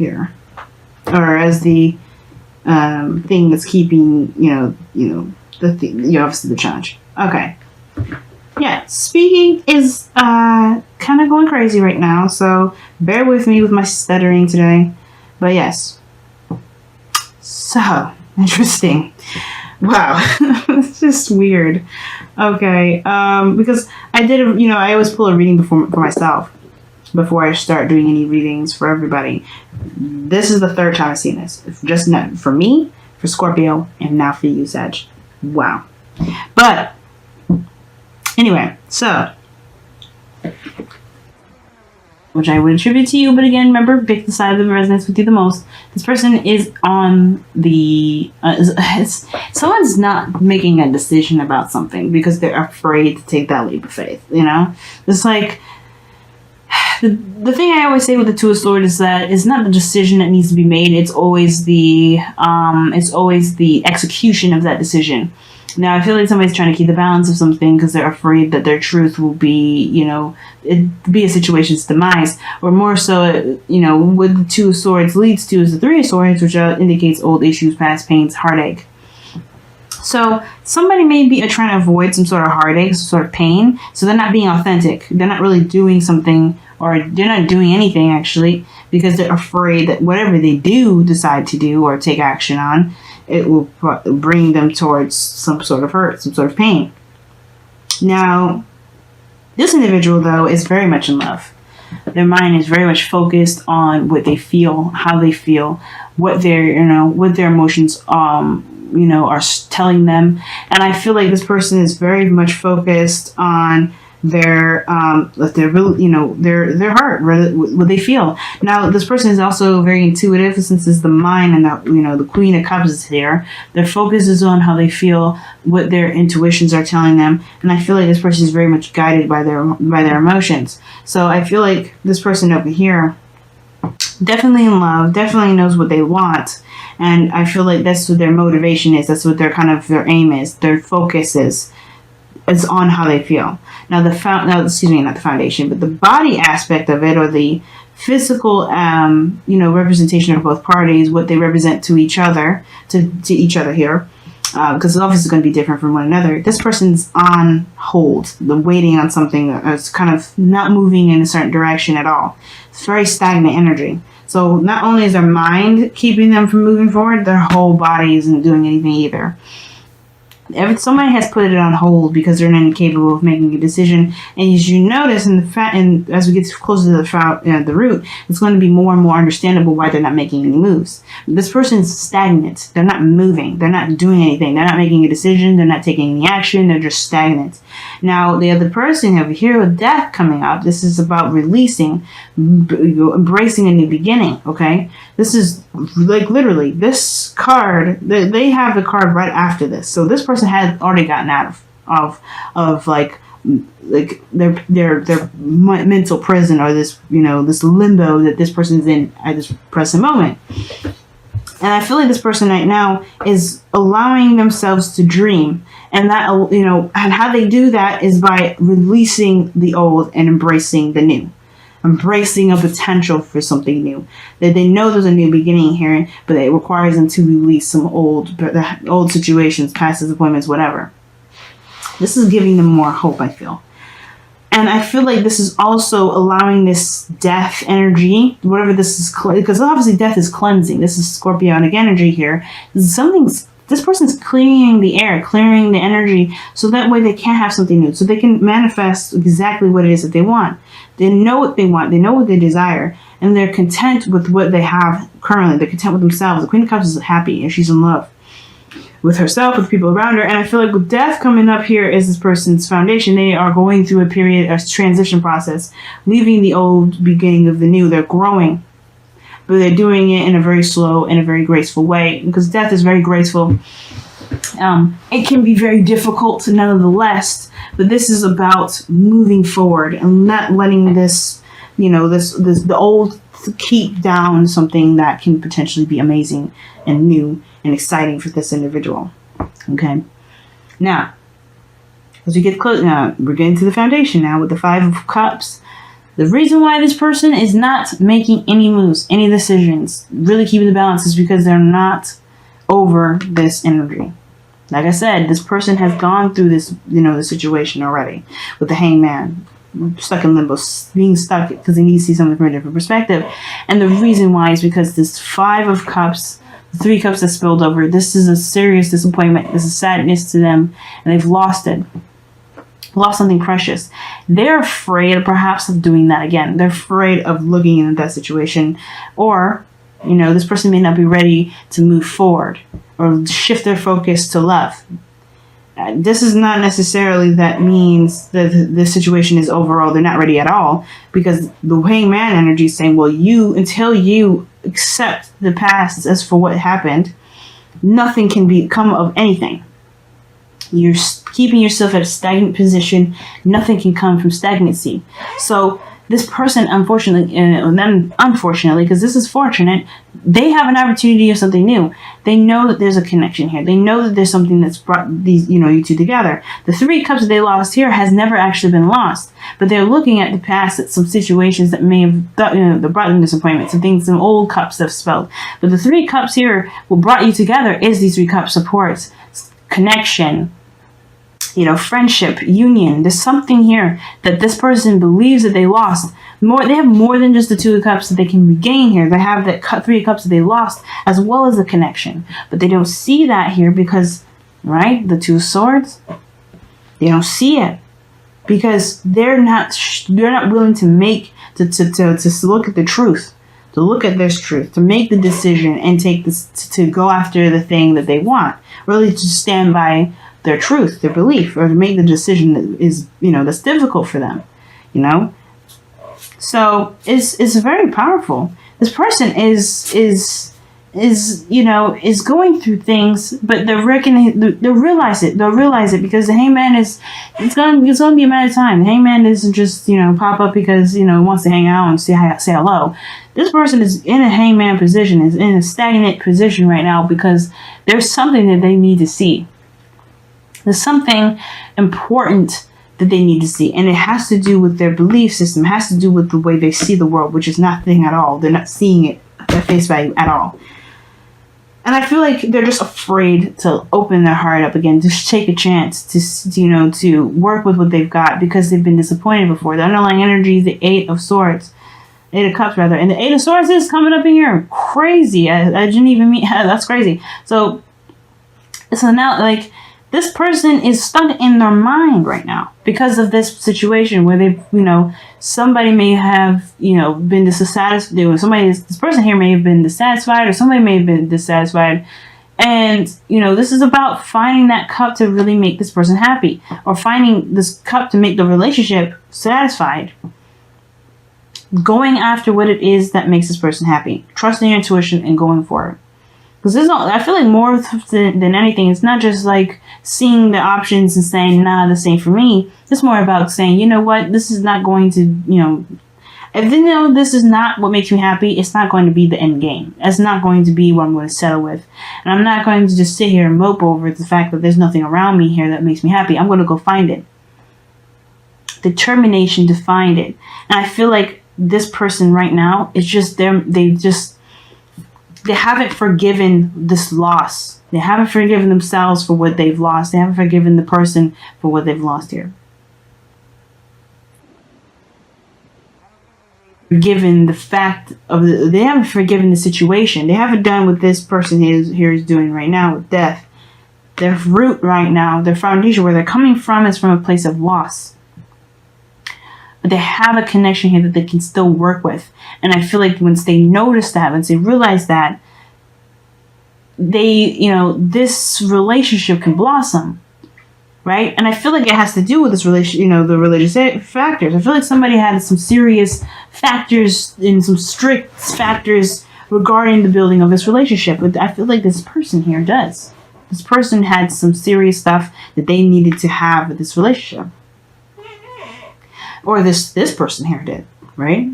here, or as the thing that's keeping, obviously the charge. Okay. Yeah, speaking is kind of going crazy right now, so bear with me with my stuttering today. But yes. So, interesting. Wow. It's just weird. Okay, because I did, I always pull a reading for myself before I start doing any readings for everybody. This is the third time I've seen this. Just not for me, for Scorpio, and now for you, Sag. Wow. But anyway, so, which I would attribute to you, but again, remember, pick the side that resonates with you the most. This person is on the, someone's not making a decision about something because they're afraid to take that leap of faith, It's like, the thing I always say with the Two of Swords is that it's not the decision that needs to be made, it's always the execution of that decision. Now, I feel like somebody's trying to keep the balance of something because they're afraid that their truth will be, it be a situation's demise. Or more so, what the Two of Swords leads to is the Three of Swords, which indicates old issues, past pains, heartache. So somebody may be trying to avoid some sort of heartache, some sort of pain. So they're not being authentic. They're not really doing something, or they're not doing anything, actually, because they're afraid that whatever they do decide to do or take action on, it will bring them towards some sort of hurt, some sort of pain. Now, this individual, though, is very much in love. Their mind is very much focused on what they feel, how they feel, what their emotions, are telling them. And I feel like this person is very much focused on their heart, what they feel. Now, this person is also very intuitive, since it's the mind and the Queen of Cups is here. Their focus is on how they feel, what their intuitions are telling them, and I feel like this person is very much guided by their emotions. So I feel like this person over here, definitely in love, definitely knows what they want, and I feel like that's what their motivation is. That's what their aim is. Their focus is on how they feel. Now not the foundation, but the body aspect of it, or the physical, representation of both parties, what they represent to each other, to each other here, because the office is going to be different from one another. This person's on hold, waiting on something that's kind of not moving in a certain direction at all. It's very stagnant energy. So not only is their mind keeping them from moving forward, their whole body isn't doing anything either. Somebody has put it on hold because they're incapable of making a decision. And as you notice, and as we get closer to the root, it's going to be more and more understandable why they're not making any moves. This person's stagnant. They're not moving. They're not doing anything. They're not making a decision. They're not taking any action. They're just stagnant. Now, the other person over here with death coming up, this is about releasing, embracing a new beginning, okay? This is like literally this card, they have the card right after this. So this person had already gotten out of like their mental prison, or this, this limbo that this person's in at this present moment. And I feel like this person right now is allowing themselves to dream. And that, and how they do that is by releasing the old and embracing the new. Embracing a potential for something new. That they know there's a new beginning here, but it requires them to release some old situations, past disappointments, whatever. This is giving them more hope, I feel. And I feel like this is also allowing this death energy, whatever this is, because obviously death is cleansing. This is Scorpionic energy here. This person's clearing the air, clearing the energy, so that way they can have something new, so they can manifest exactly what it is that they want. They know what they want, they know what they desire, and they're content with what they have currently. They're content with themselves. The Queen of Cups is happy, and she's in love with herself, with people around her. And I feel like with death coming up here is this person's foundation. They are going through a transition process, leaving the old, beginning of the new. They're growing, but they're doing it in a very slow and a very graceful way, because death is very graceful. It can be very difficult nonetheless, but this is about moving forward and not letting this, the old keep down something that can potentially be amazing and new and exciting for this individual. Okay. Now, as we get close, now we're getting to the foundation now with the Five of Cups. The reason why this person is not making any moves, any decisions, really keeping the balance, is because they're not over this energy. Like I said, this person has gone through this, the situation already with the hangman, stuck in limbo, being stuck because they need to see something from a different perspective. And the reason why is because this 5 of Cups, the 3 cups that spilled over, this is a serious disappointment. This is sadness to them, and they've lost it. Lost something precious. They're afraid perhaps of doing that again. They're afraid of looking into that situation, or this person may not be ready to move forward or shift their focus to love. This is not necessarily that means that the situation is overall they're not ready at all, because the hangman energy is saying, well, until you accept the past as for what happened, nothing can become of anything. You're keeping yourself at a stagnant position. Nothing can come from stagnancy. So this person, unfortunately, and then unfortunately, because this is fortunate, they have an opportunity of something new. They know that there's a connection here. They know that there's something that's brought these, you two together. The 3 cups that they lost here has never actually been lost, but they're looking at the past, at some situations that may have, that brought them disappointment, some things, some old cups that have spelled. But the 3 cups here, what brought you together is these 3 cups: support, connection, friendship, union. There's something here that this person believes that they lost. They have more than just the 2 of Cups that they can regain here. They have that 3 of Cups that they lost, as well as the connection. But they don't see that here because, right, the 2 of Swords, they don't see it because they're not willing to to look at the truth, to look at this truth, to make the decision and take this, to go after the thing that they want, really to stand by their truth, their belief, or to make the decision that is, that's difficult for them, So it's very powerful. This person is going through things, but they'll realize it because the hangman it's gonna be a matter of time. The hangman doesn't just, pop up because, wants to hang out and say hello. This person is in a hangman position, is in a stagnant position right now because there's something that they need to see. There's something important that they need to see, and it has to do with their belief system. It has to do with the way they see the world, which is nothing at all. They're not seeing it at face value at all. And I feel like they're just afraid to open their heart up again, to take a chance, to work with what they've got because they've been disappointed before. The underlying energy is the 8 of Swords. 8 of Cups, rather. And the 8 of Swords is coming up in here. Crazy. I didn't even mean... That's crazy. So now, this person is stuck in their mind right now because of this situation where they've, somebody may have, been dissatisfied. This person here may have been dissatisfied, or somebody may have been dissatisfied. And, this is about finding that cup to really make this person happy, or finding this cup to make the relationship satisfied. Going after what it is that makes this person happy. Trusting your intuition and going for it. Because I feel like more than anything, it's not just like seeing the options and saying, nah, this ain't for me. It's more about saying, you know what, this is not going to, if they know this is not what makes me happy, it's not going to be the end game. It's not going to be what I'm going to settle with. And I'm not going to just sit here and mope over the fact that there's nothing around me here that makes me happy. I'm going to go find it. Determination to find it. And I feel like this person right now is just they haven't forgiven this loss. They haven't forgiven themselves for what they've lost. They haven't forgiven the person for what they've lost here. Forgiven the fact of they haven't forgiven the situation. They haven't done what this person here is doing right now with death. Their root right now, their foundation, where they're coming from, is from a place of loss. But they have a connection here that they can still work with. And I feel like once they notice that, once they realize that, this relationship can blossom, right? And I feel like it has to do with this relation, the religious factors. I feel like somebody had some serious factors and some strict factors regarding the building of this relationship. But I feel like this person here does. This person had some serious stuff that they needed to have with this relationship. Or this person here did, right?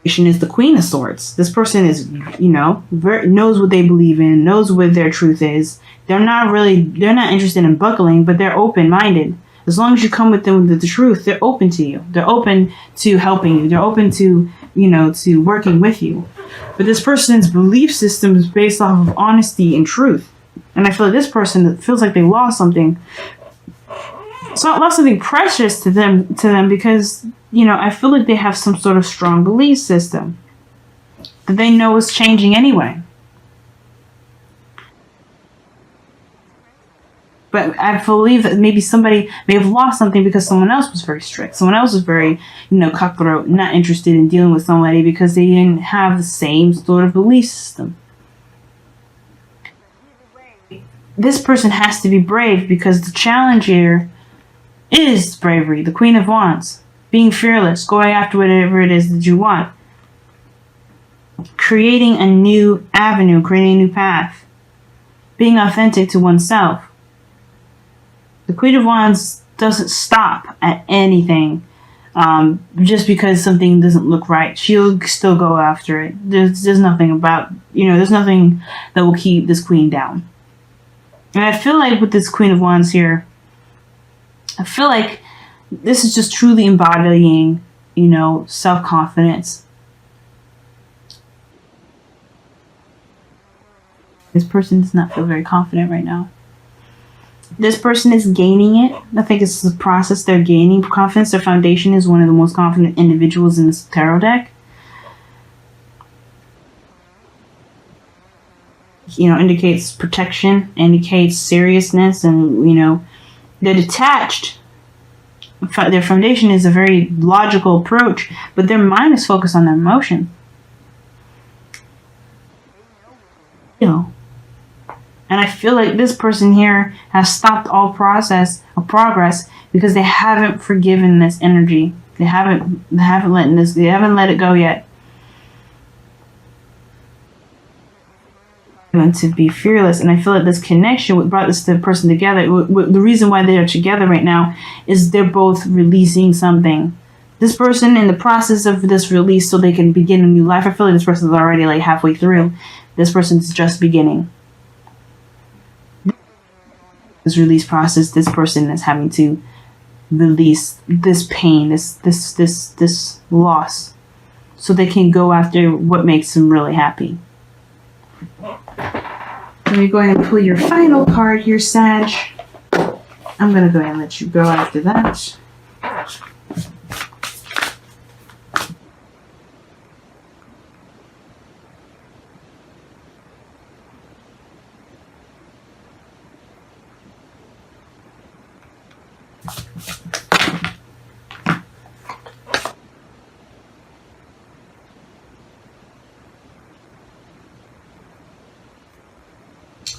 Is the Queen of Swords. This person is, knows what they believe in, knows what their truth is. They're not interested in buckling, but they're open-minded. As long as you come with them with the truth, they're open to you. They're open to helping you. They're open to, to working with you. But this person's belief system is based off of honesty and truth. And I feel like this person feels like they lost something. So I lost something precious to them because, I feel like they have some sort of strong belief system that they know is changing anyway. But I believe that maybe somebody may have lost something because someone else was very strict. Someone else was very, cutthroat, not interested in dealing with somebody because they didn't have the same sort of belief system. This person has to be brave because the challenge here is bravery. The Queen of Wands. Being fearless. Going after whatever it is that you want. Creating a new avenue. Creating a new path. Being authentic to oneself. The Queen of Wands doesn't stop at anything just because something doesn't look right. She'll still go after it. There's nothing about, there's nothing that will keep this queen down. And I feel like with this Queen of Wands here, I feel like this is just truly embodying, self-confidence. This person does not feel very confident right now. This person is gaining it. I think it's the process they're gaining confidence. Their foundation is one of the most confident individuals in this tarot deck. Indicates protection, indicates seriousness, and, they're detached. Their foundation is a very logical approach, but their mind is focused on their emotion. And I feel like this person here has stopped all process of progress because they haven't forgiven this energy. They haven't let it go yet. And to be fearless, and I feel like this connection what brought this person together. The reason why they are together right now is they're both releasing something. This person in the process of this release, so they can begin a new life. I feel like this person is already like halfway through. This person's just beginning. This release process, this person is having to release this pain, this loss, so they can go after what makes them really happy. Let me go ahead and pull your final card here, Sag. I'm going to go ahead and let you go after that.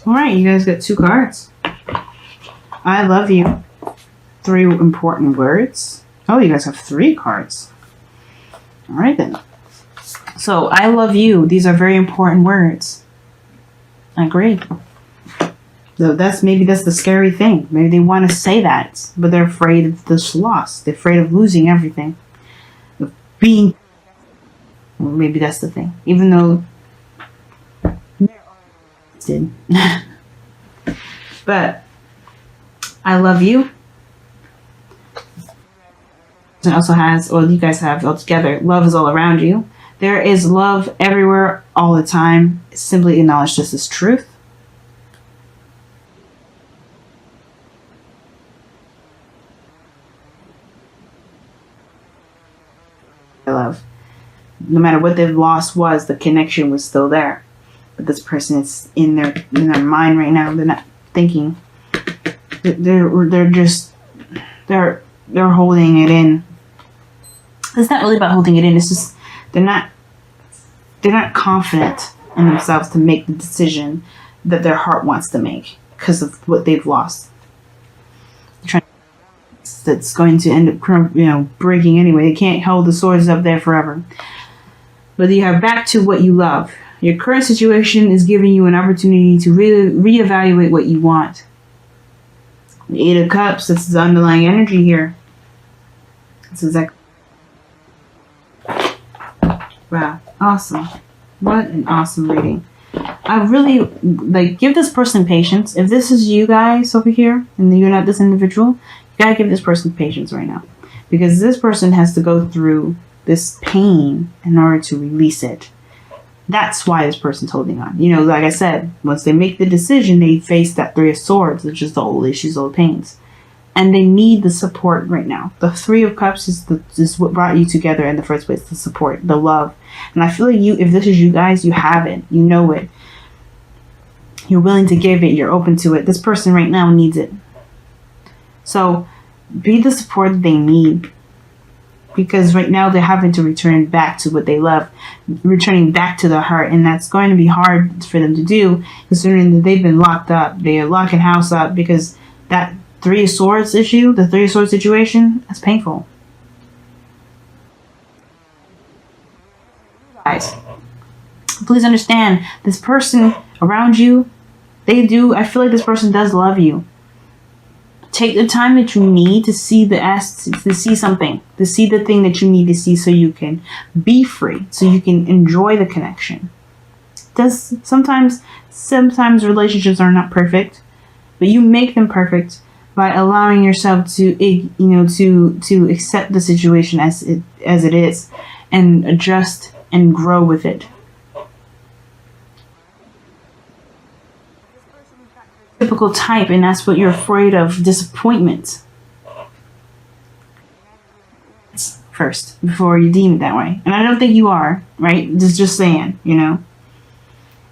Alright, you guys got 2 cards. I love you. 3 important words. Oh, you guys have 3 cards. Alright then. So, I love you. These are very important words. I agree. So maybe that's the scary thing. Maybe they want to say that, but they're afraid of this loss. They're afraid of losing everything. Of being... Well, maybe that's the thing. Even though... But I love you. It also has, or you guys have altogether, love is all around you. There is love everywhere all the time. Simply acknowledge this as truth. I love. No matter what they've lost was, the connection was still there. But this person is in their mind right now. They're not thinking. They're holding it in. It's not really about holding it in. It's just they're not confident in themselves to make the decision that their heart wants to make because of what they've lost. That's going to end up breaking anyway. They can't hold the swords up there forever. But you have back to what you love. Your current situation is giving you an opportunity to really reevaluate what you want. The 8 of Cups, that's the underlying energy here. That's exactly. Wow, awesome. What an awesome reading. I really, give this person patience. If this is you guys over here, and you're not this individual, You gotta give this person patience right now, because this person has to go through this pain in order to release it. That's why this person's holding on. You know, like I said, once they make the decision, they face that Three of Swords, which is the old issues, old pains. And they need the support right now. The Three of Cups is what brought you together in the first place, the support, the love. And I feel like if this is you guys, you have it. You know it. You're willing to give it. You're open to it. This person right now needs it. So be the support that they need. Because right now they're having to return back to what they love, returning back to their heart, and that's going to be hard for them to do, considering that they've been locked up. They are locking house up because that Three of Swords issue, the Three of Swords situation, that's painful. Guys, please understand, this person around you, I feel like this person does love you. Take the time that you need to see to see something, to see the thing that you need to see, so you can be free, so you can enjoy the connection. Sometimes relationships are not perfect, but you make them perfect by allowing yourself to accept the situation as it is, and adjust and grow with it. Typical type, and that's what you're afraid of, disappointment first before you deem it that way. And I don't think you are, right? Just saying, you know.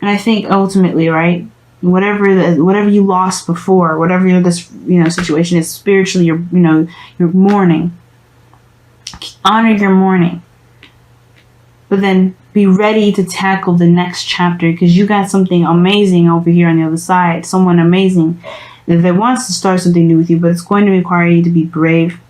And I think ultimately, right, whatever you lost before, whatever this situation is, spiritually, you're mourning. Honor your mourning, but then be ready to tackle the next chapter, because you got something amazing over here on the other side. Someone amazing that wants to start something new with you, but it's going to require you to be brave.